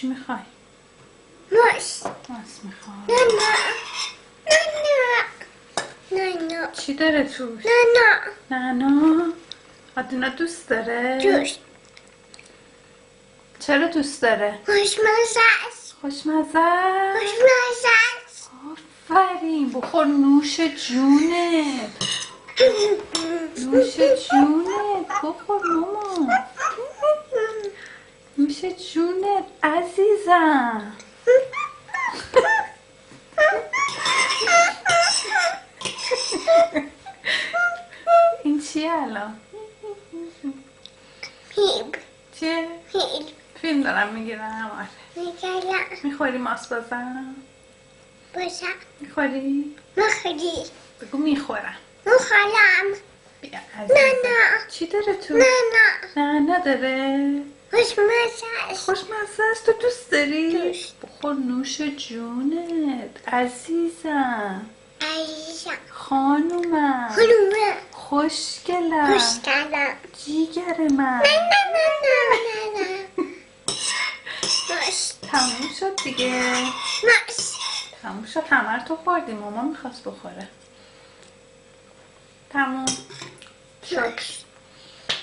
چی میخوای؟ ماست. ماست میخوای؟ نه. چی داره توش؟ نه. آدینا دوست داره؟ دوست. چرا دوست داره؟ خوشمزه است. خوشمزه است؟ خوشمزه است. آفرین، بخور نوش جونت. نوش جونت بخور مامان. نوش جونت عزیزم. این چیه الان؟ چیه؟ فیلم دارم میگیرم. آره. میخوری ماست بازم؟ میخوری؟ بگو میخورم. بیا عزیزم. نه. چی داره تو؟ نه. نداره؟ خوشمزه است. خوشمزه است. تو دوست داری؟ دوست. بخور نوش جونت عزیزم. خانومم. خوشگلم. جیگر من. نه. تموم شد دیگه. تموم شد. همه رو تو خوردی. ماما میخواست بخوره. تموم شد.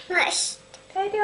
ماست. خیلی